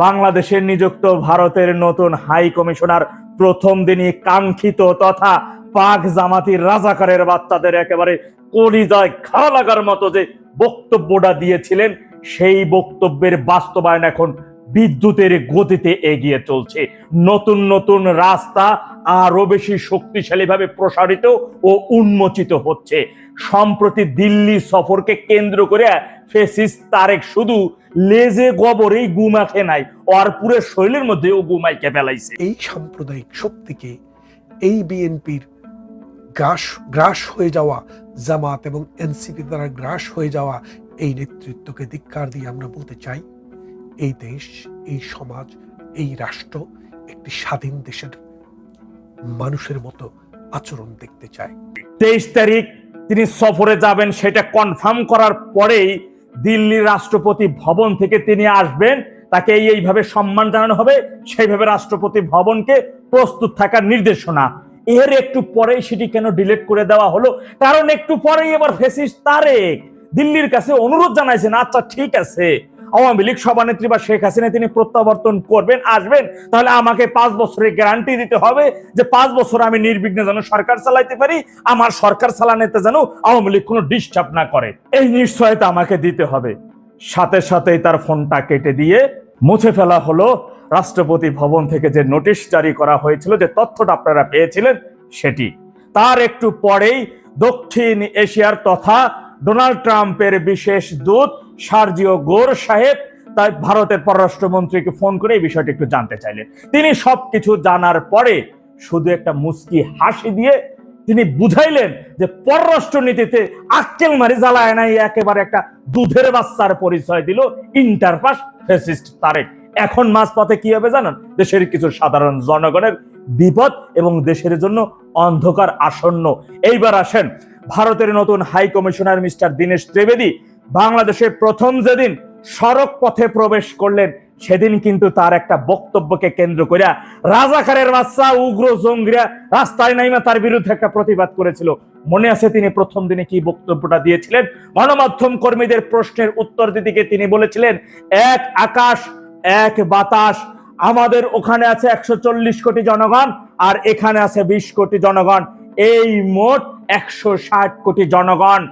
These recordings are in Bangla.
বাংলাদেশে নিযুক্ত ভারতের নতুন হাই কমিশনার প্রথম দিনই কাঙ্ক্ষিত তথা পাক জামাতির রাজাকারের বাচ্চাদের একেবারে কলিজায় ঘা লাগার মতো যে বক্তব্যটা দিয়েছিলেন, সেই বক্তব্যের বাস্তবায়ন এখন বিদ্যুতের গতিতে এগিয়ে চলছে। নতুন নতুন রাস্তা আরো বেশি শক্তিশালীভাবে প্রসারিত ও উন্মোচিত হচ্ছে। সম্প্রতি দিল্লি সফরকে কেন্দ্র করে ফেসিস্ট তারেক শুধু লেজে গবরেই গুমাখে নাই, আর পুরো শরীরের মধ্যেও গুমাইকে ফেলাইছে। এই সাম্প্রদায়িক শক্তিকে, এই বিএনপির গ্রাস হয়ে যাওয়া জামাত এবং এনসিপি দ্বারা গ্রাস হয়ে যাওয়া এই নেতৃত্বকে ধিক্কার দিয়ে আমরা বলতে চাই, এই দেশ, এই সমাজ, এই রাষ্ট্র একটি স্বাধীন দেশের মানুষের মতো আচরণ দেখতে চায়। 23 তারিখ তিনি সফরে যাবেন, সেটা কনফার্ম করার পরেই দিল্লির রাষ্ট্রপতি ভবন থেকে তিনি আসবেন, তাকে এইভাবে সম্মান জানানো হবে, সেইভাবে রাষ্ট্রপতি ভবনকে প্রস্তুত থাকার নির্দেশনা। এর একটু পরেই সেটি কেন ডিলিট করে দেওয়া হলো? কারণ একটু পরেই এবার ফ্যাসিস্ট তারেক দিল্লির কাছে অনুরোধ জানাইছেন, আচ্ছা ঠিক আছে, আওয়ামী লীগ সভানেত্রী বা শেখ হাসিনা তিনি প্রত্যাবর্তন করবেন, আসবেন, তাহলে আমাকে 5 বছরের গ্যারান্টি দিতে হবে যে 5 বছর আমি নির্বিঘ্নে যেন সরকার চালাইতে পারি, আমার সরকার চালানোতে যেন আওয়ামী লীগ কোনো ডিস্টার্ব না করে, এই নিশ্চয়তা আমাকে দিতে হবে। সাথে সাথেই তার ফোনটা কেটে দিয়ে মুছে ফেলা হলো রাষ্ট্রপতি ভবন থেকে যে নোটিশ জারি করা হয়েছিল, যে তথ্যটা আপনারা পেয়েছিলেন সেটি। তার একটু পরেই দক্ষিণ এশিয়ার তথা ডোনাল্ড ট্রাম্পের বিশেষ দূত সার্জিও গোর সাহেব তাই ভারতের পররাষ্ট্রমন্ত্রীকে ফোন করে এই বিষয়টি একটু জানতে চাইলেন। তিনি সবকিছু জানার পরে শুধু একটা মুস্কি হাসি দিয়ে তিনি বুঝাইলেন যে পররাষ্ট্র নীতিতে আক্কেল মারি জ্বালায় নাই, একেবারে একটা দুধের বাচ্চার পরিচয় দিল ইন্টারপাস ফ্যাসিস্ট তারেক। এখন মাঝপথে কি হবে জানেন? দেশের কিছু সাধারণ জনগণের বিপদ এবং দেশের জন্য অন্ধকার আসন্ন। এইবার আসেন, ভারতের নতুন high commissioner mister Dinesh Trivedi বাংলাদেশে প্রথম যেদিন সড়ক পথে প্রবেশ করলেন, সেদিন কিন্তু তার একটা বক্তব্যকে কেন্দ্র করে রাজাকারের বাচ্চা উগ্র জঙ্গিরা রাস্তায় নাইমা তার বিরুদ্ধে একটা প্রতিবাদ করেছিল। মনে আছে তিনি প্রথম দিনে কি বক্তব্যটা দিয়েছিলেন? গণমাধ্যম কর্মীদের প্রশ্নের উত্তর দিতে গিয়ে তিনি বলেছিলেন, এক আকাশ এক বাতাস, আমাদের ওখানে আছে 140 কোটি জনগণ আর এখানে আছে 20 কোটি জনগণ, এই মোট 160 কোটি জনগণ।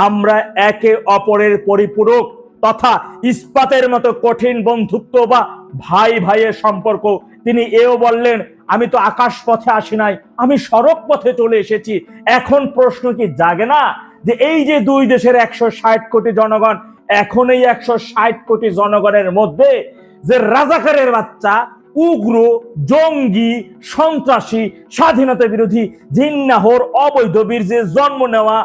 আমরা একে অপরের পরিপূরক তথা ইস্পাতের মতো কঠিন বন্ধুত্ব বা ভাই ভাইয়ের সম্পর্ক। তিনি এও বললেন, আমি তো আকাশ পথে আসি নাই, আমি সড়ক পথে চলে এসেছি। এখন প্রশ্ন কি জাগে না যে এই যে দুই দেশের 160 কোটি জনগণ, এখন এই 160 কোটি জনগণের মধ্যে যে রাজাকারের বাচ্চা, উগ্র, জঙ্গি, সন্ত্রাসী, স্বাধীনতা বিরোধী, জিন্নাহর, অবৈধ বীর যে জন্ম নেওয়া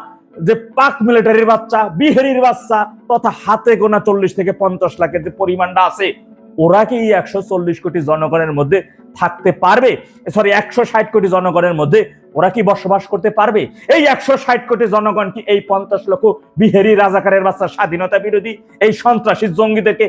যে পাক মিলিটারির বাচ্চা, বিহারির বাচ্চা তথা হাতে গোনা 40 থেকে 50 লাখের যে পরিমাণটা আছে, ওরা কি 140 কোটি জনগণের মধ্যে থাকতে পারবে? সরি, 160 কোটি জনগণের মধ্যে ওরা কি বসবাস করতে পারবে? এই 160 কোটি জনগণ কি এই 50 লক্ষ বিহারি রাজাকারের বাচ্চা, স্বাধীনতা বিরোধী এই সন্ত্রাসী জঙ্গিদেরকে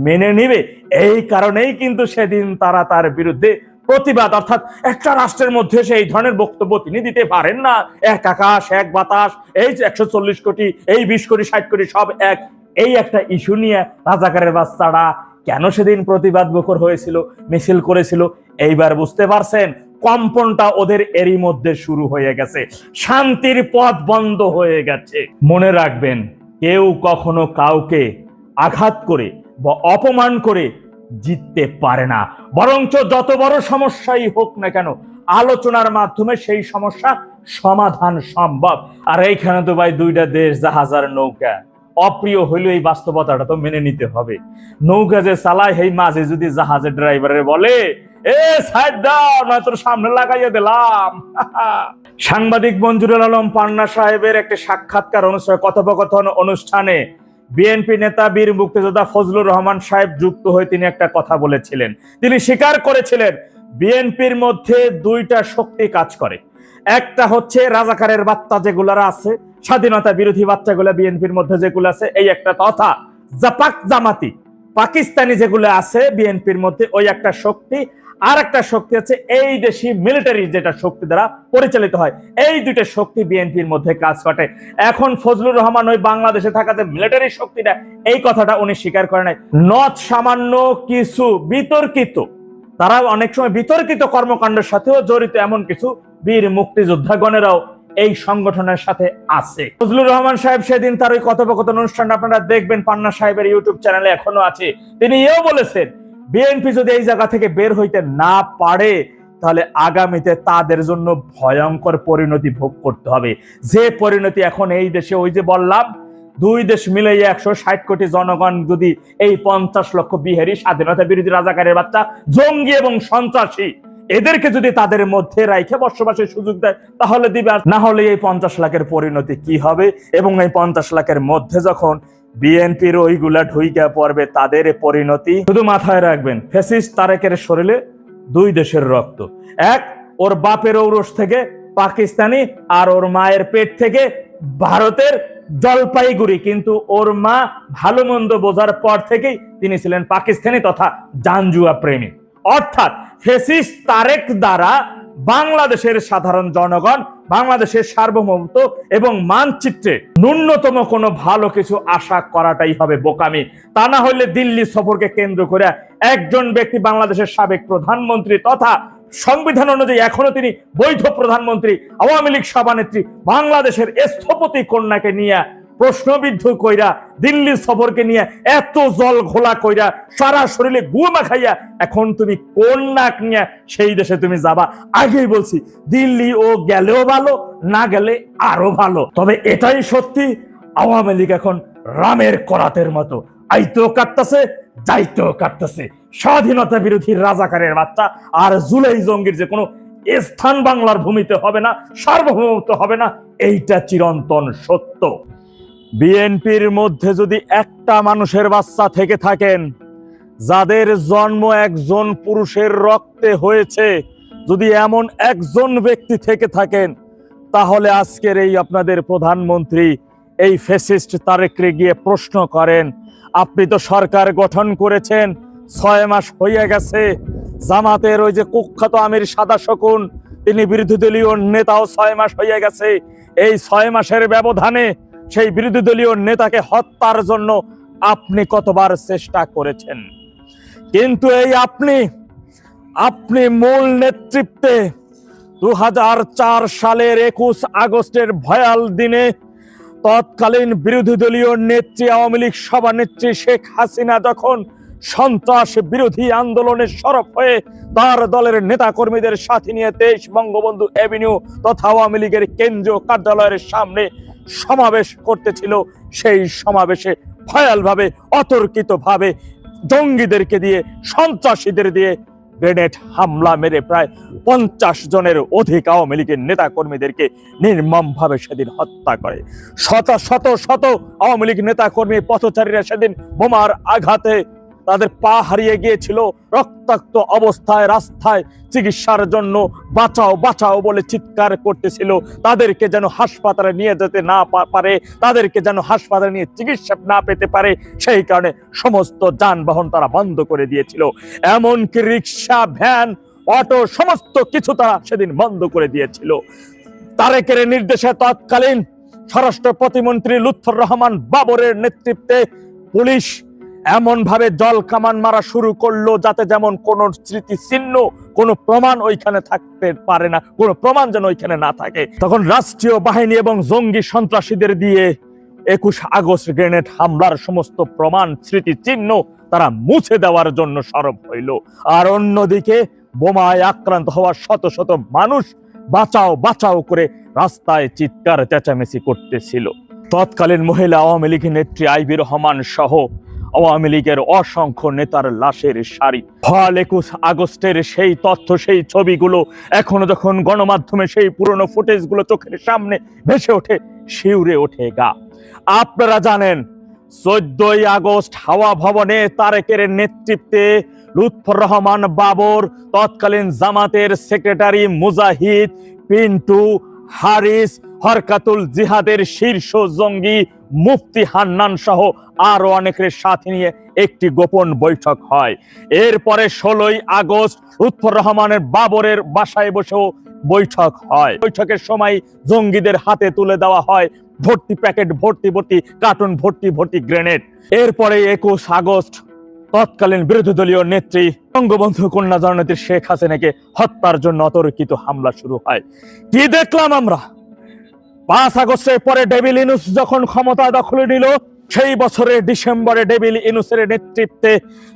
মেনে নিবে? এই কারণেই কিন্তু সেদিন তারা তার বিরুদ্ধে প্রতিবাদ, অর্থাৎ একটা রাষ্ট্রের মধ্যে সেই ধরনের বক্তব্য তিনি দিতে পারেন না। এক আকাশ এক বাতাস, এই 140 কোটি, এই 20 কোটি, 60 কোটি সব এক, এই একটা ইস্যু নিয়ে রাজাকারের বাচ্চারা কেন সেদিন প্রতিবাদ মুখর হয়েছিল, মিছিল করেছিল? এইবার বুঝতে পারছেন, কম্পনটা ওদের এরই মধ্যে শুরু হয়ে গেছে, শান্তির পথ বন্ধ হয়ে গেছে। মনে রাখবেন, কেউ কখনো কাউকে আঘাত করে বা অপমান করে জিততে পারে না, বরঞ্চ যত বড় সমস্যাই হোক না কেন আলোচনার মাধ্যমে সেই সমস্যা সমাধান সম্ভব। আর এইখানে তো ভাই দুইটা দেশ, জাহাজ আর নৌকা। অপ্রিয় হইলেও এই বাস্তবতাটা তো মেনে নিতে হবে। নৌকা যে চালায়, সেই মাঝে যদি জাহাজের ড্রাইভারের বলে, এ সাইড দাও নয় তোর সামনে লাগাইয়া দিলাম। সাংবাদিক মঞ্জুরুল আলম পান্না সাহেবের একটা সাক্ষাৎকার কথোপকথন অনুষ্ঠানে বিএনপি নেতা বীর মুক্তিযোদ্ধা ফজলুর রহমান সাহেব যুক্ত হয়ে তিনি একটা কথা বলেছিলেন। তিনি স্বীকার করেছিলেন বিএনপির মধ্যে দুইটা শক্তি কাজ করে। একটা হচ্ছে রাজাকারের বাচ্চা যেগুলারা আছে, স্বাধীনতা বিরোধী বাচ্চাগুলা বিএনপির মধ্যে যেগুলো আছে, এই একটা, তথা জাপাক জামাতি পাকিস্তানি যেগুলো আছে বিএনপির মধ্যে, ওই একটা শক্তি। আর একটা শক্তি আছে এই দেশি মিলিটারি, যেটা শক্তি দ্বারা পরিচালিত হয়। এই দুইটা শক্তি বিএনপির মধ্যে কাজ করে। এখন ফজলুর রহমান ওই বাংলাদেশে থাকা যে মিলিটারি শক্তিটা, এই কথাটা উনি স্বীকার করে নাই। নট সামান্য কিছু বিতর্কিত, তারা অনেক সময় বিতর্কিত কর্মকাণ্ডের সাথেও জড়িত এমন কিছু বীর মুক্তিযোদ্ধাগণেরাও এই সংগঠনের সাথে আছে। ফজলুর রহমান সাহেব সেদিন তার ওই কথোপকথন অনুষ্ঠান আপনারা দেখবেন, পান্না সাহেবের ইউটিউব চ্যানেলে এখনো আছে। তিনি এও বলেছেন বিএনপি যদি এই জায়গা থেকে বের হইতে না পারে তাহলে আগামীতে তাদের জন্য ভয়ঙ্কর পরিণতি ভোগ করতে হবে। যে পরিণতি এখন এই দেশে, ওই যে বললাম দুই দেশ মিলে 160 কোটি জনগণ যদি এই 50 লক্ষ বিহারি স্বাধীনতা বিরোধী রাজাকারের বাচ্চা জঙ্গি এবং সন্ত্রাসী এদেরকে যদি তাদের মধ্যে রাইখে বসবাসের সুযোগ দেয় তাহলে দিবে, আর না হলে এই 50 লাখের পরিণতি কি হবে। এবং এই 50 লাখের মধ্যে যখন বিএনপির ওইগুলা ঢুইকা পড়বে তাদের পরিণতি শুধু মাথায় রাখবেন। ফ্যাসিস্ট তারেকের শরীরে দুই দেশের রক্ত, এক ওর বাপের ঔরস থেকে পাকিস্তানি আর ওর মায়ের পেট থেকে ভারতের জলপাইগুড়ি, কিন্তু ওর মা ভালো মন্দ বোঝার পর থেকেই তিনি ছিলেন পাকিস্তানি তথা জানজুয়া প্রেমী। অর্থাৎ ফ্যাসিস্ট তারেক দ্বারা বাংলাদেশের সাধারণ জনগণ বাংলাদেশের সার্বভৌমত্ব এবং মানচিত্রে ন্যূনতম কোনো ভালো কিছু আশা করাটাই হবে বোকামি। তা না হলে দিল্লি সফরকে কেন্দ্র করে একজন ব্যক্তি, বাংলাদেশের সাবেক প্রধানমন্ত্রী তথা সংবিধান অনুযায়ী এখনো তিনি বৈধ প্রধানমন্ত্রী, আওয়ামী লীগ সভানেত্রী, বাংলাদেশের স্থপতি কন্যাকে নিয়ে প্রশ্নবিদ্ধ কইরা দিল্লি সফরকে নিয়ে এত জল ঘোলা কইরা সারা শরীরে গুমা খাইয়া এখন তুমি কোন নাক নিয়ে সেই দেশে তুমি যাবা। আগেই বলছি দিল্লি ও গেলেও ভালো, না গেলে আরো ভালো। তবে এটাই সত্যি, আওয়ামী লীগ এখন রামের করাতের মতো আইতেও কাটতেছে যাইতেও কাটতেছে। স্বাধীনতা বিরোধী রাজাকারের বাচ্চা আর জুলাই জঙ্গির যে কোনো স্থান বাংলার ভূমিতে হবে না, সার্বভৌমত্ব হবে না, এইটা চিরন্তন সত্য। বিএনপির মধ্যে যদি একটা মানুষের বাচ্চা থেকে থাকেন যাদের জন্ম একজন পুরুষের রক্তে হয়েছে, যদি এমন একজন ব্যক্তি থেকে থাকেন তাহলে আজকের এই আপনাদের প্রধানমন্ত্রী এই ফ্যাসিস্ট তারেককে গিয়ে প্রশ্ন করেন, আপনি তো সরকার গঠন করেছেন 6 মাস হয়ে গেছে, জামাতের ওই যে কুখ্যাত আমির সাদা শকুন তিনি বিরোধী দলীয় নেতাও 6 মাস হয়ে গেছে। এই 6 মাসের ব্যবধানে সেই বিরোধী দলীয় নেতাকে হত্যার জন্য আপনি কতবার চেষ্টা করেছেন? কিন্তু এই আপনি মূল নেতৃত্বে 2004 সালের 21 আগস্টের ভয়াল দিনে তৎকালীন বিরোধী দলীয় নেত্রী আওয়ামী লীগ সভানেত্রী শেখ হাসিনা যখন সন্ত্রাস বিরোধী আন্দোলনের সরব হয়ে তার দলের নেতা কর্মীদের সাথে নিয়ে 23 বঙ্গবন্ধু এভিনিউ তথা আওয়ামী লীগের কেন্দ্রীয় কার্যালয়ের সামনে সমাবেশ করতেছিল, সেই সমাবেশে ভয়ালভাবে অতর্কিতভাবে জঙ্গিদেরকে দিয়ে শন্ত্রাসীদের দিয়ে গ্রেনেড হামলা মেরে প্রায় 50 জনের অধিক আওয়ামী লীগের নেতা কর্মীদেরকে নির্মমভাবে সেদিন হত্যা করে। শত শত শত আওয়ামী লীগ নেতা কর্মী পথচারীরা সেদিন বোমার আঘাতে তাদের পা হারিয়ে গিয়েছিল, রক্তাক্ত অবস্থায় রাস্তায় চিকিৎসার জন্য বাঁচাও বাঁচাও বলে চিৎকার করতেছিল। তাদেরকে যেন হাসপাতালে নিয়ে যেতে না পারে, তাদেরকে যেন হাসপাতালে নিয়ে চিকিৎসা না পেতে পারে, সেই কারণে সমস্ত যানবাহন তারা বন্ধ করে দিয়েছিল। এমনকি রিক্সা, ভ্যান, অটো সমস্ত কিছু তারা সেদিন বন্ধ করে দিয়েছিল। তারেকের নির্দেশে তৎকালীন স্বরাষ্ট্র প্রতিমন্ত্রী লুৎফর রহমান বাবরের নেতৃত্বে পুলিশ এমন ভাবে জল কামান মারা শুরু করলো যাতে যেমন কোন স্মৃতি চিহ্ন, কোন প্রমাণ ওইখানে থাকতে পারে না, কোন প্রমাণ যেন ওইখানে না থাকে। তখন রাষ্ট্রীয় বাহিনী এবং জঙ্গি সন্ত্রাসীদের দিয়ে 21 আগস্ট গ্রেনেড হামলার সমস্ত প্রমাণ, স্মৃতি চিহ্ন তারা মুছে দেওয়ার জন্য সরব হইল। আর অন্যদিকে বোমায় আক্রান্ত হওয়া শত শত মানুষ বাঁচাও বাঁচাও করে রাস্তায় চিৎকার চেঁচামেচি করতেছিল। তৎকালীন মহিলা আওয়ামী লীগ নেত্রী আইবি রহমান সহ আওয়ামী লীগের অসংখ্য নেতার লাশের সারি। ফল 21 আগস্টের সেই তথ্য, সেই ছবিগুলো এখনো যখন গণমাধ্যমে সেই পুরনো ফুটেজগুলো চোখের সামনে ভেসে ওঠে, শিউরে ওঠে গা। আপনারা জানেন 14 আগস্ট হাওয়া ভবনে তারেকের নেতৃত্বে লুৎফর রহমান বাবর, তৎকালীন জামাতের সেক্রেটারি মুজাহিদ, পিন্টু, হারিস, হরকাতুল জিহাদের শীর্ষ জঙ্গি মুফতি হান্নান সহ আরো অনেকের সাথে নিয়ে একটি গোপন বৈঠক হয়। এরপরে 16ই আগস্ট লুৎফর রহমানের বাবরের বাসায় বসেও বৈঠক হয়। বৈঠকের সময় জঙ্গিদের হাতে তুলে দেওয়া হয় ভর্তি প্যাকেট ভর্তি কার্টুন ভর্তি গ্রেনেড। এরপরে 21 আগস্ট তৎকালীন বিরোধী দলীয় নেত্রী বঙ্গবন্ধু কন্যা জননেত্রী শেখ হাসিনাকে হত্যার জন্য অতর্কিত হামলা শুরু হয়। কি দেখলাম আমরা? 5 আগস্টের পরে ডেভিল ইনুস যখন ক্ষমতা দখলে নিল, সেই বছরের ডিসেম্বরে ডেভিল ইনুসের নেতৃত্বে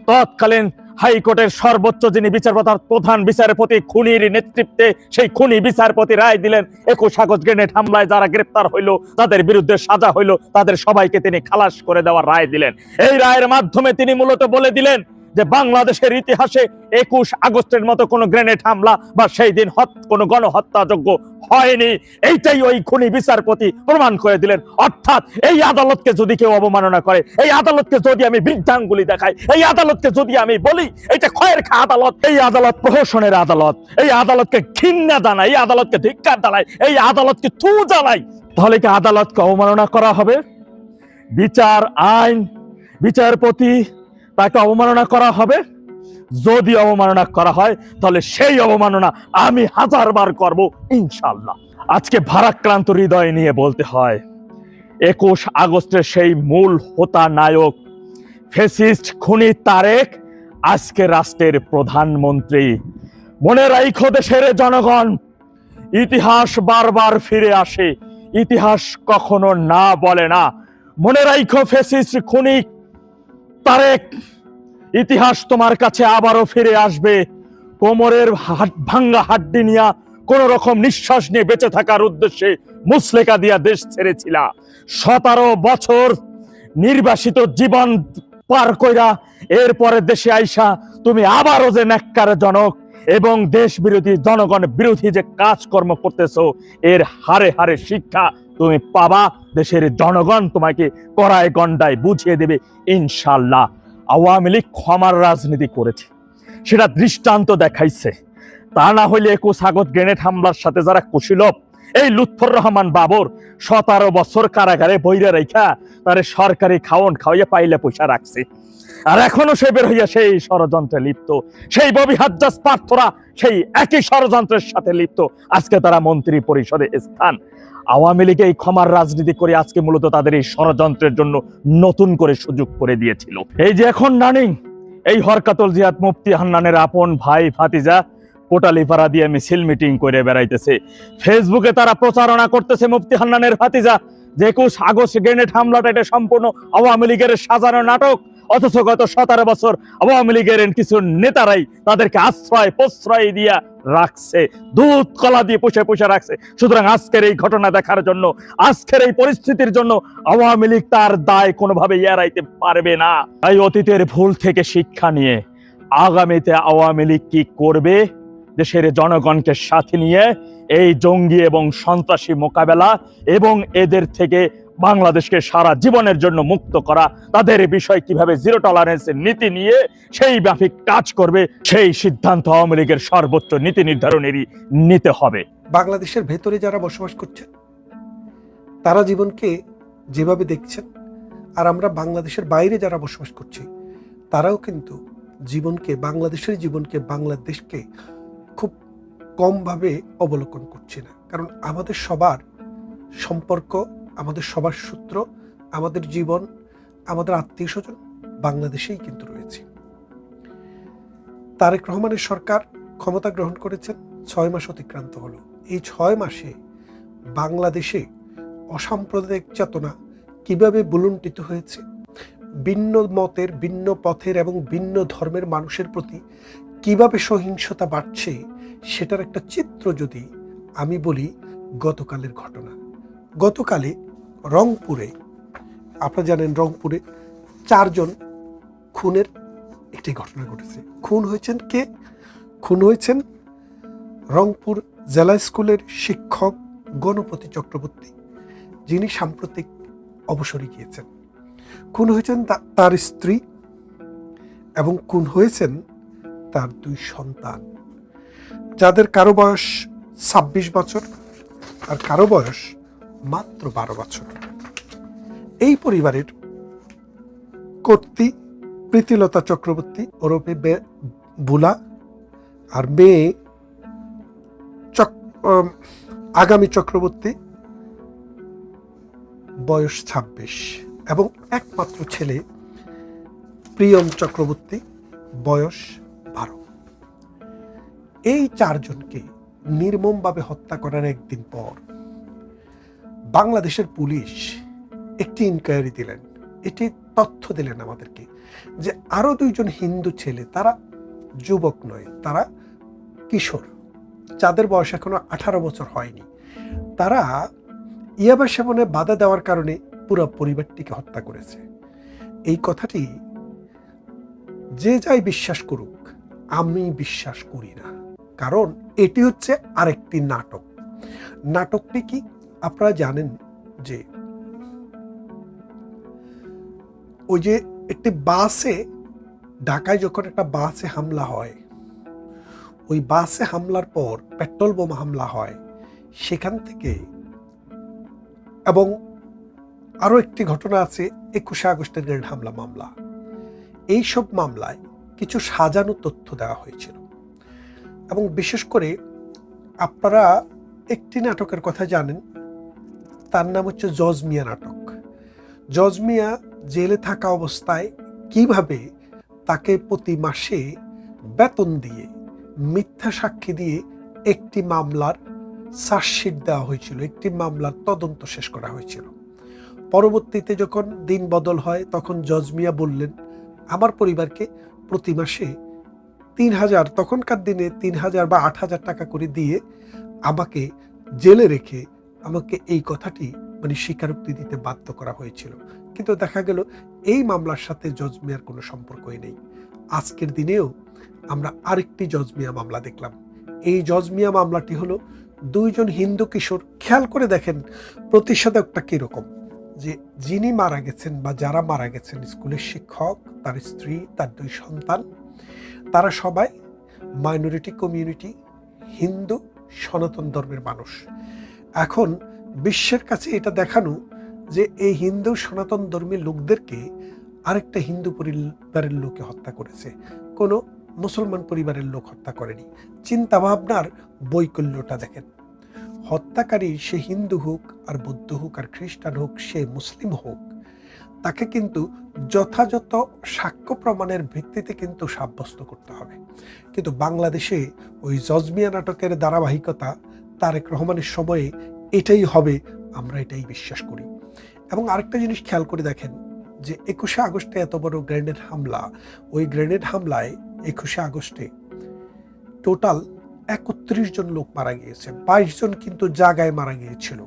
তৎকালীন হাইকোর্টের সর্বোচ্চ যিনি বিচারপতি প্রধান বিচারপতি খুনির নেতৃত্বে সেই খুনি বিচারপতি রায় দিলেন। 21 আগস্ট গ্রেনেড হামলায় যারা গ্রেপ্তার হইলো, তাদের বিরুদ্ধে সাজা হইলো, তাদের সবাইকে তিনি খালাস করে দেওয়ার রায় দিলেন। এই রায়ের মাধ্যমে তিনি মূলত বলে দিলেন যে বাংলাদেশের ইতিহাসে 21 আগস্টের মতো কোনো গ্রেনেড হামলা বা সেই দিন কোনো গণহত্যাযোগ্য হয়নি। এইটাই ওই খুনি বিচারপতি প্রমাণ করে দিলেন। অর্থাৎ এই আদালতকে যদি কেউ অবমাননা করে, এই আদালতকে যদি আমি বৃদ্ধাঙ্গুলি দেখাই, এই আদালতকে যদি আমি বলি এটা খয়ের খা আদালত, এই আদালত প্রহসনের আদালত, এই আদালতকে ঘৃণা জানাই, এই আদালতকে ধিক্কার জানাই, এই আদালতকে থু জানাই, তাহলে কি আদালতকে অবমাননা করা হবে? বিচার আইন বিচারপতি তাকে অবমাননা করা হবে? যদি অবমাননা করা হয় তাহলে সেই অবমাননা আমি 1000 বার করব ইনশাআল্লাহ। আজকে ভারাক্রান্ত হৃদয় নিয়ে বলতে হয়, 21 আগস্টের সেই মূল হোতা নায়ক ফ্যাসিস্ট খুনি তারেক আজকে রাষ্ট্রের প্রধানমন্ত্রী। মনে রাখো দেশের জনগণ, ইতিহাস বারবার ফিরে আসে, ইতিহাস কখনো না বলে না। মনে রাখো ফ্যাসিস্ট খুনি তারেক, ইতিহাস তোমার কাছে আবারও ফিরে আসবে। কোমরের ভাঙ্গা হাড্ডি নিয়ে কোন রকম নিঃশ্বাস নিয়ে বেঁচে থাকার উদ্দেশ্যে মুসলেকা দিয়া দেশ ছেড়েছিলা। 17 বছর নির্বাসিত জীবন পার কইরা এরপরে দেশে আইসা তুমি আবারও যে ন্যাক্কারজনক এবং দেশ বিরোধী জনগণ বিরোধী যে কাজকর্ম করতেছো, এর হারে হারে শিক্ষা তুমি পাবা। দেশের জনগণ তোমাকে কড়ায় গন্ডায় বুঝিয়ে দেবে ইনশাআল্লাহ। আওয়ামী লীগ ক্ষমার রাজনীতি করেছে, সেটা দৃষ্টান্ত দেখাইছে। তা না হইলে 21 আগস্ট গ্রেনেড হামলার সাথে যারা কুশীলভ, এই লুৎফর রহমান বাবর 17 বছর কারাগারে বইরা রাইখা তারে সরকারি খাওয়ন খাওয়াইয়া পাইলে পয়সা রাখছে, আর এখনো সে বের হইয়া সেই ষড়যন্ত্রে লিপ্ত। সেই ববি হাজ্জাজ পার্থরা সেই একই ষড়যন্ত্রের সাথে লিপ্ত। আজকে তারা মন্ত্রী পরিষদে স্থান। আওয়ামী লীগ এই ক্ষমার রাজনীতি করে আজকে মূলত তাদের এই ষড়যন্ত্রের জন্য নতুন করে সুযোগ করে দিয়েছিল। এই যে এখন নানিং এই হরকাতুল জিহাদ মুফতি হান্নানের আপন ভাই ভাতিজা কোটালীপাড়া দিয়ে মিছিল মিটিং করে বেড়াইতেছে, ফেসবুকে তারা প্রচারণা করতেছে মুফতি হান্নানের ভাতিজা যে 21 আগস্ট গ্রেনেড হামলাটা এটা সম্পূর্ণ আওয়ামী লীগের সাজানো নাটক। অথচ গত 17 বছর আওয়ামী লীগের কিছু নেতারাই তাদেরকে আশ্রয় প্রশ্রয় দিয়া রাখছে, দুধ কলা দিয়ে পুষে রাখছে। সুতরাং আজকের এই ঘটনা দেখার জন্য, আজকের এই পরিস্থিতির জন্য আওয়ামী লীগ তার দায় কোনোভাবে এড়াইতে পারবে না। তাই অতীতের ভুল থেকে শিক্ষা নিয়ে আগামীতে আওয়ামী লীগ কি করবে, দেশের জনগণকে সাথে নিয়ে এই জঙ্গি এবং সন্ত্রাসী মোকাবেলা এবং এদের থেকে বাংলাদেশকে সারা জীবনের জন্য মুক্ত করা, তাদের বিষয় কিভাবে জিরো টলারেন্সের নীতি নিয়ে সেই মাফিক কাজ করবে, সেই সিদ্ধান্ত আওয়ামী লীগের সর্বোচ্চ নীতি নির্ধারণেরই নিতে হবে। বাংলাদেশের ভেতরে যারা বসবাস করছেন তারা জীবনকে যেভাবে দেখছেন, আর আমরা বাংলাদেশের বাইরে যারা বসবাস করছি তারাও কিন্তু জীবনকে, বাংলাদেশের জীবনকে, বাংলাদেশকে খুব কমভাবে অবলোকন করছি না। কারণ আমাদের সবার সম্পর্ক, আমাদের সবার সূত্র, আমাদের জীবন, আমাদের আত্মীয় স্বজন বাংলাদেশেই কিন্তু রয়েছে। তারেক রহমানের সরকার ক্ষমতা গ্রহণ করেছেন, 6 মাস অতিক্রান্ত হলো। এই 6 মাসে বাংলাদেশে অসাম্প্রদায়িক চেতনা কিভাবে বুলুণ্ঠিত হয়েছে, ভিন্ন মতের, ভিন্ন পথের এবং ভিন্ন ধর্মের মানুষের প্রতি কিভাবে সহিংসতা বাড়ছে, সেটার একটা চিত্র যদি আমি বলি গতকালের ঘটনা। গতকালে রংপুরে, আপনারা জানেন রংপুরে 4 জন খুনের একটি ঘটনা ঘটেছে। খুন হয়েছেন কে? খুন হয়েছেন রংপুর জেলা স্কুলের শিক্ষক গণপতি চক্রবর্তী, যিনি সাম্প্রতিক অবসরে গিয়েছেন। খুন হয়েছেন তার স্ত্রী এবং খুন হয়েছেন তার 2 সন্তান, যাদের কারো বয়স 26 বছর আর কারো বয়স মাত্র 12 বছর। এই পরিবারের কর্ত্রী প্রীতিলতা চক্রবর্তী ওরফে বুলা, আর মেয়ে আগামী চক্রবর্তী, বয়স 26, এবং একমাত্র ছেলে প্রিয়ম চক্রবর্তী, বয়স 12। এই 4 জনকে নির্মমভাবে হত্যা করার একদিন পর বাংলাদেশের পুলিশ একটি ইনকোয়ারি দিলেন, এটি তথ্য দিলেন আমাদেরকে যে আরো 2 জন হিন্দু ছেলে, তারা যুবক নয়, তারা কিশোর, যাদের বয়স এখনো 18 বছর হয়নি, তারা ইয়াবা সেবনে বাধা দেওয়ার কারণে পুরো পরিবারটিকে হত্যা করেছে। এই কথাটি যে যাই বিশ্বাস করুক, আমি বিশ্বাস করি না, কারণ এটি হচ্ছে আরেকটি নাটক। নাটকটি কি আপনারা জানেন যে ওই যে একটি বাসে, ঢাকায় যখন একটা বাসে হামলা হয়, ওই বাসে হামলার পর পেট্রোল বোমা হামলা হয়, সেখান থেকে, এবং আরো একটি ঘটনা আছে 21শে আগস্টের গ্রেনেড হামলা মামলা, এইসব মামলায় কিছু সাজানো তথ্য দেওয়া হয়েছিল। এবং বিশেষ করে আপনারা একটি নাটকের কথা জানেন, তার নাম হচ্ছে জজ মিয়া নাটক। জজ মিয়া জেলে থাকা অবস্থায় কিভাবে তাকে প্রতি মাসে বেতন দিয়ে, মিথ্যা সাক্ষী দিয়ে একটি মামলার চার্জশিট দেওয়া হয়েছিল, একটি মামলার তদন্ত শেষ করা হয়েছিল। পরবর্তীতে যখন দিন বদল হয়, তখন জজ মিয়া বললেন, আমার পরিবারকে প্রতি মাসে 3000, তখনকার দিনে 3000 বা 8000 টাকা করে দিয়ে আমাকে জেলে রেখে আমাকে এই কথাটি স্বীকারোক্তি দিতে বাধ্য করা হয়েছিল। কিন্তু দেখা গেল এই মামলার সাথে জজ মিয়ার কোনো সম্পর্কই নেই। আজকের দিনেও আমরা আরেকটি জজ মিয়া মামলা দেখলাম। এই জজ মিয়া মামলাটি হলো 2 জন হিন্দু কিশোর। খেয়াল করে দেখেন প্রতিষেধকটা কিরকম, যে যিনি মারা গেছেন বা যারা মারা গেছেন, স্কুলের শিক্ষক, তার স্ত্রী, তার 2 সন্তান, তারা সবাই মাইনরিটি কমিউনিটি, হিন্দু সনাতন ধর্মের মানুষ। এখন বিশ্বের কাছে এটা দেখানো যে এই হিন্দু সনাতন ধর্মের লোকদেরকে আরেকটা হিন্দু পরিবারের লোকে হত্যা করেছে, কোনো মুসলমান পরিবারের লোক হত্যা করেনি। চিন্তা ভাবনার বৈকল্যটা দেখেন। হত্যাকারী সে হিন্দু হোক আর বৌদ্ধ হোক আর খ্রিস্টান হোক, সে মুসলিম হোক, তাকে কিন্তু যথাযথ সাক্ষ্য প্রমাণের ভিত্তিতে কিন্তু সাব্যস্ত করতে হবে। কিন্তু বাংলাদেশে ওই জজ মিয়া নাটকের ধারাবাহিকতা, তারেক রহমানের সময়ে এটাই হবে, আমরা এটাই বিশ্বাস করি। এবং আরেকটা জিনিস খেয়াল করে দেখেন যে 21শে আগস্টে এত বড় গ্রেনেড হামলা, ওই গ্রেনেড হামলায় 21শে আগস্টে টোটাল 31 জন লোক মারা গিয়েছে, 22 জন কিন্তু জায়গায় মারা গিয়েছিল।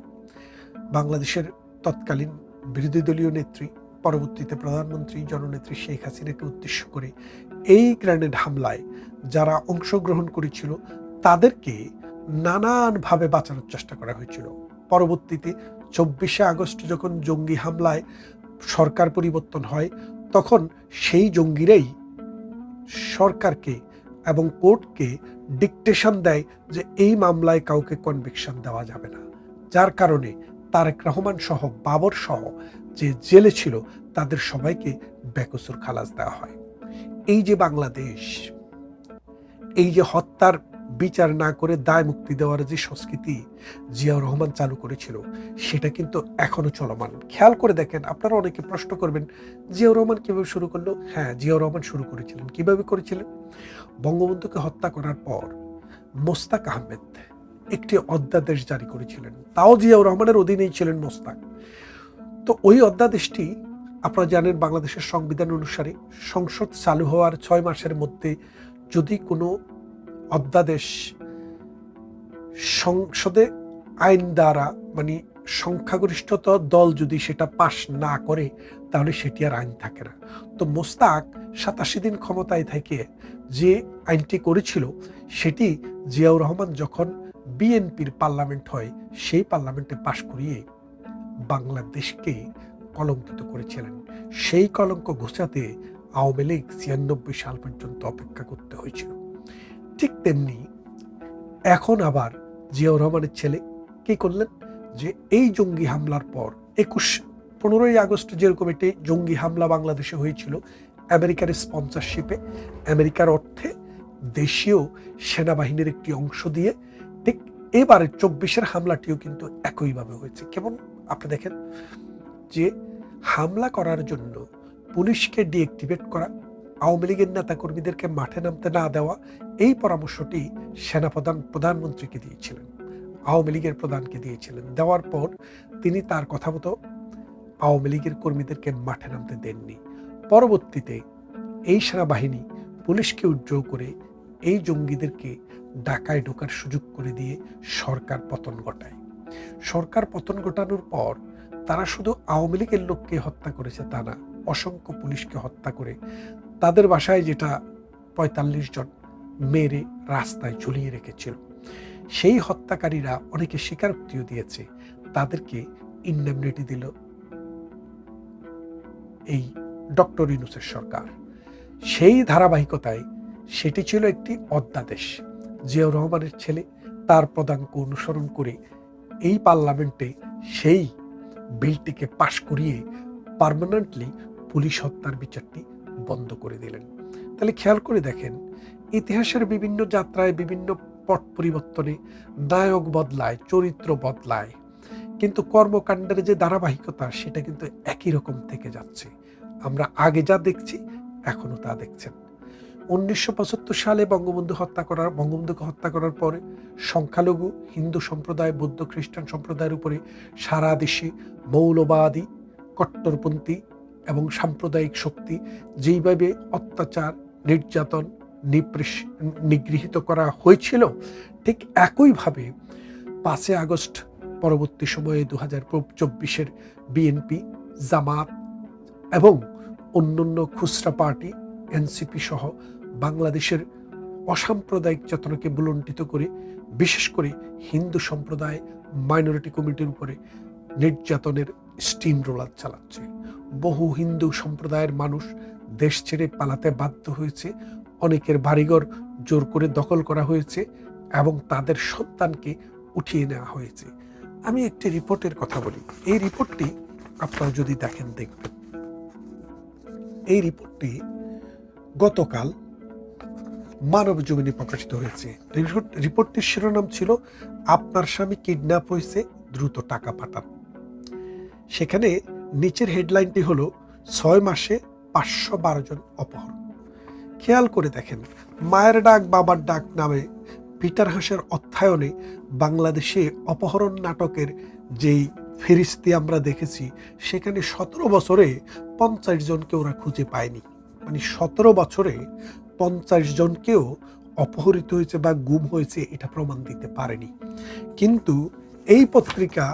বাংলাদেশের তৎকালীন বিরোধী দলীয় নেত্রী, পরবর্তীতে প্রধানমন্ত্রী জননেত্রী শেখ হাসিনাকে উদ্দেশ্য করে এই গ্রেনেড হামলায় যারা অংশগ্রহণ করেছিল তাদেরকে নানানভাবে বাঁচানোর চেষ্টা করা হয়েছিল। পরবর্তীতে 24শে আগস্ট যখন জঙ্গি হামলায় সরকার পরিবর্তন হয়, তখন সেই জঙ্গিরাই সরকারকে এবং কোর্টকে ডিকটেশন দেয় যে এই মামলায় কাউকে কনভিকশন দেওয়া যাবে না, যার কারণে তারেক রহমান সহ বাবর সহ যে জেলে ছিল তাদের সবাইকে বেকসুর খালাস দেওয়া হয়। এই যে বাংলাদেশ, এই যে হত্যার বিচার না করে দায় মুক্তি দেওয়ার যে সংস্কৃতি জিয়াউর রহমান চালু করেছিল, সেটা কিন্তু এখনো চলমান। খেয়াল করে দেখেন, আপনারা অনেকে প্রশ্ন করবেন জিয়াউর রহমান কিভাবে শুরু করলো? হ্যাঁ, জিয়াউর রহমান শুরু করেছিলেন। কিভাবে করেছিলেন? বঙ্গবন্ধুকে হত্যা করার পর মোস্তাক আহমেদ একটি অধ্যাদেশ জারি করেছিলেন, তাও জিয়াউর রহমানের অধীনেই ছিলেন মোস্তাক। তো ওই অধ্যাদেশটি আপনারা জানেন, বাংলাদেশের সংবিধান অনুসারে সংসদ চালু হওয়ার 6 মাসের মধ্যে যদি কোনো অধ্যাদেশ সংসদে আইন দ্বারা সংখ্যাগরিষ্ঠতা দল যদি সেটা পাশ না করে, তাহলে সেটি আর আইন থাকে না। তো মোস্তাক 87 দিন ক্ষমতায় থেকে যে আইনটি করেছিল, সেটি জিয়াউর রহমান যখন বিএনপির পার্লামেন্ট হয়, সেই পার্লামেন্টে পাশ করিয়ে বাংলাদেশকে কলঙ্কিত করেছিলেন। সেই কলঙ্ক ঘোচাতে আওয়ামী লীগ 96 সাল পর্যন্ত অপেক্ষা করতে হয়েছিল। ঠিক তেমনি এখন আবার জিয়াউর রহমানের ছেলে কি করলেন? যে এই জঙ্গি হামলার পর 15ই আগস্ট যেরকম একটি জঙ্গি হামলা বাংলাদেশে হয়েছিল আমেরিকার স্পন্সরশিপে, আমেরিকার অর্থে, দেশীয় সেনাবাহিনীর একটি অংশ দিয়ে, ঠিক এবারে 24-এর হামলাটিও কিন্তু একইভাবে হয়েছে। কেমন আপনি দেখেন যে হামলা করার জন্য পুলিশকে ডিঅ্যাক্টিভেট করা, আওয়ামী লীগের নেতাকর্মীদেরকে মাঠে নামতে না দেওয়া, এই পরামর্শটি প্রধানমন্ত্রীকে দিয়েছিলেন, আওয়ামী লীগের প্রধানকে দিয়েছিলেন। দেওয়ার পর তিনি তার কথা মতো আওয়ামী লীগের কর্মীদেরকে মাঠে নামতে দেননি। পরবর্তীতে এই সেনাবাহিনী পুলিশকে উজ্জীব করে এই জঙ্গিদেরকে ঢাকায় ঢোকার সুযোগ করে দিয়ে সরকার পতন ঘটায়। সরকার পতন ঘটানোর পর তারা শুধু আওয়ামী লীগের লোককে হত্যা করেছে তা না, অসংখ্য পুলিশকে হত্যা করে তাদের বাসায় যেটা 45 জন মেরে রাস্তায় ঝুলিয়ে রেখেছিল, সেই হত্যাকারীরা অনেকে স্বীকারোক্তিও দিয়েছে, তাদেরকে ইন্ডেমনিটি দিল এই ডক্টর ইউনূসের সরকার। সেই ধারাবাহিকতায় সেটি ছিল একটি অধ্যাদেশ। জিয়াউর রহমানের ছেলে তার পদাঙ্ক অনুসরণ করে এই পার্লামেন্টে সেই বিলটিকে পাশ করিয়ে পার্মানেন্টলি পুলিশ হত্যার বিচারটি বন্ধ করে দিলেন। তাহলে খেয়াল করে দেখেন, ইতিহাসের বিভিন্ন যাত্রায় বিভিন্ন পট পরিবর্তনে নায়ক বদলায়, চরিত্র বদলায়, কিন্তু কর্মকাণ্ডের যে ধারাবাহিকতা সেটা কিন্তু একই রকম থেকে যাচ্ছে। আমরা আগে যা দেখছি এখনো তা দেখছেন। 1975 সালে বঙ্গবন্ধুকে হত্যা করার পরে সংখ্যালঘু হিন্দু সম্প্রদায়, বৌদ্ধ খ্রিস্টান সম্প্রদায়ের উপরে সারা দেশে মৌলবাদী, কট্টরপন্থী এবং সাম্প্রদায়িক শক্তি যেইভাবে অত্যাচার, নির্যাতন, নিগৃহীত করা হয়েছিল, ঠিক একইভাবে 5 আগস্ট পরবর্তী সময়ে 2024-এর বিএনপি, জামাত এবং অন্যান্য খুচরা পার্টি এনসিপি সহ বাংলাদেশের অসাম্প্রদায়িক চেতনাকে বুলন্ডিত করে বিশেষ করে হিন্দু সম্প্রদায়, মাইনরিটি কমিটির উপরে নির্যাতনের স্টিম রোলার চালাচ্ছে। বহু হিন্দু সম্প্রদায়ের মানুষ দেশ ছেড়ে পালাতে বাধ্য হয়েছে, অনেকের বাড়িঘর জোর করে দখল করা হয়েছে এবং তাদের সন্তানকে উঠিয়ে নেওয়া হয়েছে। আমি একটি রিপোর্টের কথা বলি। এই রিপোর্টটি আপনারা যদি দেখেন দেখবেন, এই রিপোর্টটি গতকাল মানব জমিনে প্রকাশিত হয়েছে। রিপোর্টটির শিরোনাম ছিল আপনার স্বামী কিডন্যাপ হয়েছে, দ্রুত টাকা পাঠান। সেখানে নিচের হেডলাইনটি হলো 6 মাসে 512 জন অপহরণ। খেয়াল করে দেখেন, মায়ের ডাক বাবার ডাক নামে পিটার হাসের অর্থায়নে বাংলাদেশে অপহরণ নাটকের যেই ফিরিস্তি আমরা দেখেছি, সেখানে 17 বছরে 50 জনকে ওরা খুঁজে পায়নি। মানে 17 বছরে 50 জনকেও অপহরিত হয়েছে বা গুম হয়েছে এটা প্রমাণ দিতে পারেনি। কিন্তু এই পত্রিকা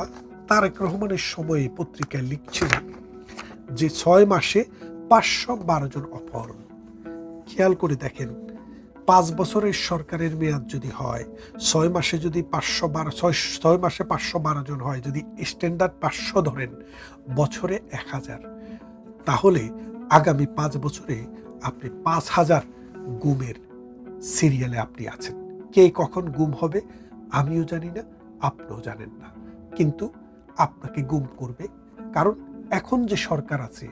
তারেক রহমানের সময়ে পত্রিকায় লিখছিল যে 6 মাসে 512 জন অপহরণ। খেয়াল করে দেখেন, 5 বছরের সরকারের মেয়াদ যদি হয়, 6 মাসে যদি 6 মাসে 512 জন হয়, যদি স্ট্যান্ডার্ড 500 ধরেন, বছরে 1000, তাহলে আগামী 5 বছরে আপনি 5000 গুমের সিরিয়ালে আপনি আছেন। কে কখন গুম হবে আমিও জানি না, আপনিও জানেন না, কিন্তু আপনাকে গুম করবে। কারণ এখন যে সরকার আছে,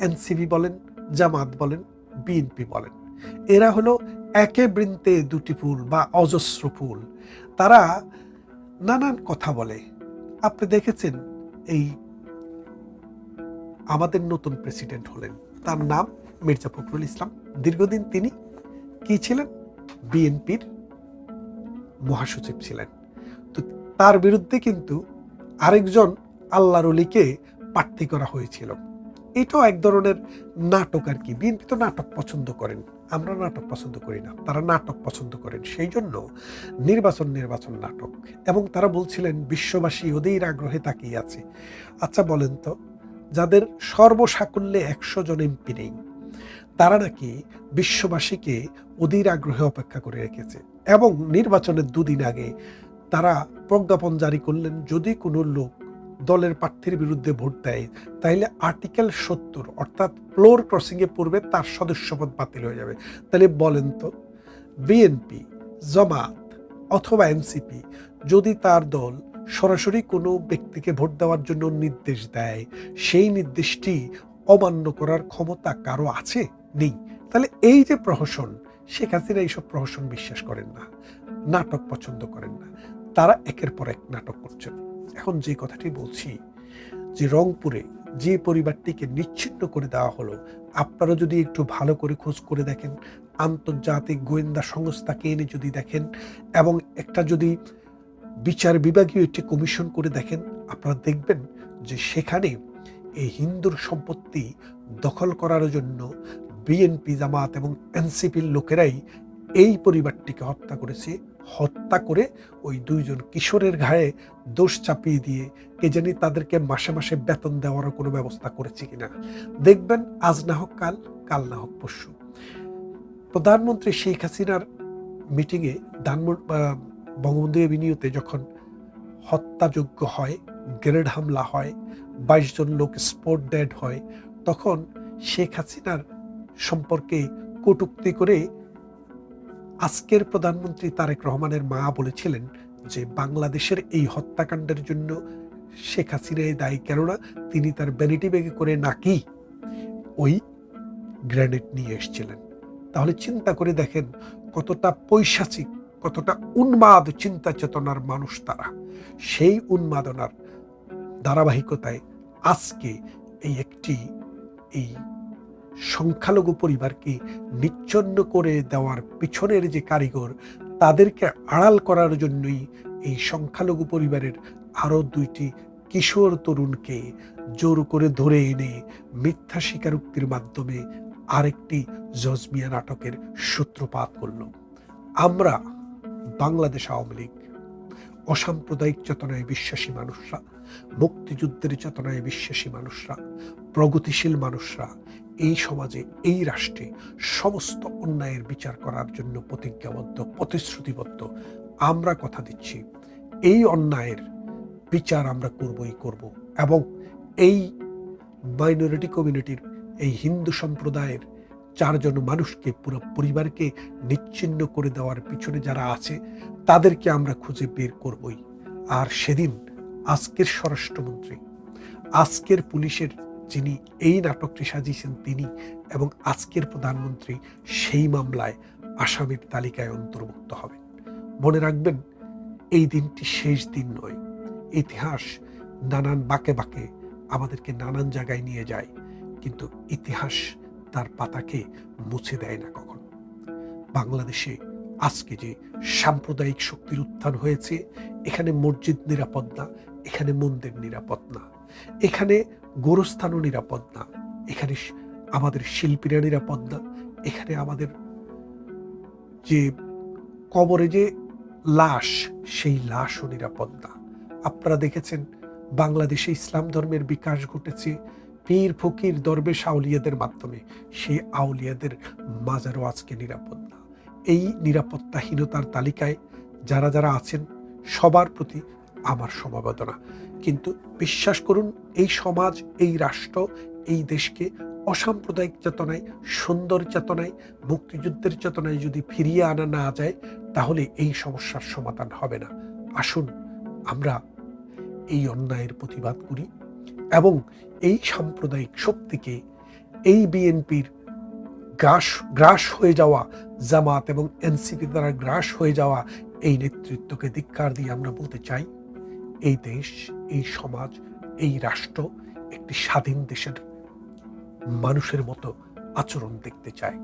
এনসিপি বলেন, জামাত বলেন, বিএনপি বলেন, এরা হলো একে বৃন্তে দুটি ফুল বা অজস্র ফুল। তারা নানান কথা বলে। আপনি দেখেছেন এই আমাদের নতুন প্রেসিডেন্ট হলেন, তার নাম মির্জা ফখরুল ইসলাম। দীর্ঘদিন তিনি কি ছিলেন? বিএনপির মহাসচিব ছিলেন। তো তার বিরুদ্ধে কিন্তু আরেকজন আল্লাহর ওলিকে প্রার্থী করা হয়েছিল। এটাও এক ধরনের নাটক আর কি। বিএনপি তো নাটক পছন্দ করেন, আমরা নাটক পছন্দ করি না, তারা নাটক পছন্দ করেন। সেই জন্য নির্বাচন নাটক। এবং তারা বলছিলেন বিশ্ববাসী ওদের আগ্রহে তাকিয়ে আছে। আচ্ছা বলেন তো, যাদের সর্বসাকুল্যে 100 জন এমপি নেই, তারা নাকি বিশ্ববাসীকে অধীর আগ্রহে অপেক্ষা করে রেখেছে। এবং নির্বাচনের 2 দিন আগে তারা প্রজ্ঞাপন জারি করলেন, যদি কোনো লোক দলের প্রার্থীর বিরুদ্ধে ভোট দেয় তাহলে আর্টিকেল 70 অর্থাৎ ফ্লোর ক্রসিংয়ে পূর্বে তার সদস্যপদ বাতিল হয়ে যাবে। তাহলে বলেন তো, বিএনপি, জামাত অথবা এনসিপি যদি তার দল সরাসরি কোনো ব্যক্তিকে ভোট দেওয়ার জন্য নির্দেশ দেয়, সেই নির্দেশটি অমান্য করার ক্ষমতা কারো আছে? নেই। তাহলে এই যে প্রহসন, শেখ হাসিনা এইসব প্রহসন বিশ্বাস করেন না, নাটক পছন্দ করেন না। তারা একের পর এক নাটক করছেন। এখন যে কথাটি বলছি, যে রংপুরে যে পরিবারটিকে নিচ্ছিন্ন করে দেওয়া হলো, আপনারা যদি একটু ভালো করে খোঁজ করে দেখেন, আন্তর্জাতিক গোয়েন্দা সংস্থাকে এনে যদি দেখেন এবং একটা যদি বিচার বিভাগীয় একটি কমিশন করে দেখেন, আপনারা দেখবেন যে সেখানে এই হিন্দুর সম্পত্তি দখল করার জন্য বিএনপি, জামাত এবং এনসিপির লোকেরাই এই পরিবারটিকে হত্যা করেছে। হত্যা করে ওই দুইজন কিশোরের ঘায়ে দোষ চাপিয়ে দিয়ে কে জানি তাদেরকে মাসে মাসে বেতন দেওয়ারও কোনো ব্যবস্থা করেছে কিনা দেখবেন। আজ না হোক কাল, কাল না হোক পরশু। প্রধানমন্ত্রী শেখ হাসিনার মিটিংয়ে বঙ্গবন্ধু এভিনিউতে যখন হত্যাযজ্ঞ হয়, গ্রেনেড হামলা হয়, 22 জন লোক স্পট ডেড হয়, তখন শেখ হাসিনার সম্পর্কে কটূক্তি করে আজকের প্রধানমন্ত্রী তারেক রহমানের মা বলেছিলেন যে বাংলাদেশের এই হত্যাকাণ্ডের জন্য শেখ হাসিনাই দায়ী, কেননা তিনি তার ভ্যানিটি ব্যাগে করে নাকি ওই গ্রেনেড নিয়ে এসেছিলেন। তাহলে চিন্তা করে দেখেন কতটা পৈশাচিক, কতটা উন্মাদ চিন্তা চেতনার মানুষ তারা। সেই উন্মাদনার ধারাবাহিকতায় আজকে এই সংখ্যালঘু পরিবারকে নিচ্ছন্ন করে দেওয়ার পিছনের যে কারিগর, তাদেরকে আড়াল করার জন্যই এই সংখ্যালঘু পরিবারের আরো 2টি কিশোর তরুণকে জোর করে ধরে এনে মিথ্যা স্বীকারোক্তির মাধ্যমে আরেকটি জজমিয়া নাটকের সূত্রপাত করল। আমরা বাংলাদেশ আওয়ামী লীগ, অসাম্প্রদায়িক চেতনায় বিশ্বাসী মানুষরা, মুক্তিযুদ্ধের চেতনায় বিশ্বাসী মানুষরা, প্রগতিশীল মানুষরা এই সমাজে, এই রাষ্ট্রে সমস্ত অন্যায়ের বিচার করার জন্য প্রতিজ্ঞাবদ্ধ, প্রতিশ্রুতিবদ্ধ। আমরা কথা দিচ্ছি এই অন্যায়ের বিচার আমরা করবই করব, এবং এই মাইনরিটি কমিউনিটির, এই হিন্দু সম্প্রদায়ের 4 জন মানুষকে, পুরো পরিবারকে নিচ্ছিন্ন করে দেওয়ার পিছনে যারা আছে তাদেরকে আমরা খুঁজে বের করবই। আর সেদিন আজকের স্বরাষ্ট্রমন্ত্রী, আজকের পুলিশের যিনি এই নাটকটি সাজিয়েছেন তিনি, এবং আজকের প্রধানমন্ত্রী সেই মামলায় আসামির তালিকায় অন্তর্ভুক্ত হবেন। মনে রাখবেন, এই দিনটি শেষ দিন নয়। ইতিহাস নানান বাঁকে বাঁকে আমাদেরকে নানান জায়গায় নিয়ে যায়, কিন্তু ইতিহাস তার পাতাকে মুছে দেয় না কখনো। বাংলাদেশে আজকে যে সাম্প্রদায়িক শক্তির উত্থান হয়েছে, এখানে মসজিদ নিরাপদ না, এখানে মন্দির নিরাপদ না, এখানে গোরস্থানও নিরাপদ না, এখানে আমাদের শিল্পীরা নিরাপদ না, এখানে আমাদের যে কবরে যে লাশ, সেই লাশও নিরাপদ না। আপনারা দেখেছেন বাংলাদেশে ইসলাম ধর্মের বিকাশ ঘটেছে পীর ফকির দরবেশ আউলিয়াদের মাধ্যমে। সেই আউলিয়াদের মাজারও আজকে নিরাপদ না। এই নিরাপত্তাহীনতার তালিকায় যারা যারা আছেন সবার প্রতি আমার সমবেদনা। কিন্তু বিশ্বাস করুন, এই সমাজ, এই রাষ্ট্র, এই দেশকে অসাম্প্রদায়িক চেতনায়, সুন্দর চেতনায়, মুক্তিযুদ্ধের চেতনায় যদি ফিরিয়ে আনা না যায়, তাহলে এই সমস্যার সমাধান হবে না। আসুন আমরা এই অন্যায়ের প্রতিবাদ করি এবং এই সাম্প্রদায়িক শক্তিকে, এই বিএনপির গ্রাস হয়ে যাওয়া, জামাত এবং এনসিপি দ্বারা গ্রাস হয়ে যাওয়া এই নেতৃত্বকে ধিক্কার দিয়ে আমরা বলতে চাই, এই দেশ, এই সমাজ, এই রাষ্ট্র একটি স্বাধীন দেশের মানুষের মতো আচরণ দেখতে চায়।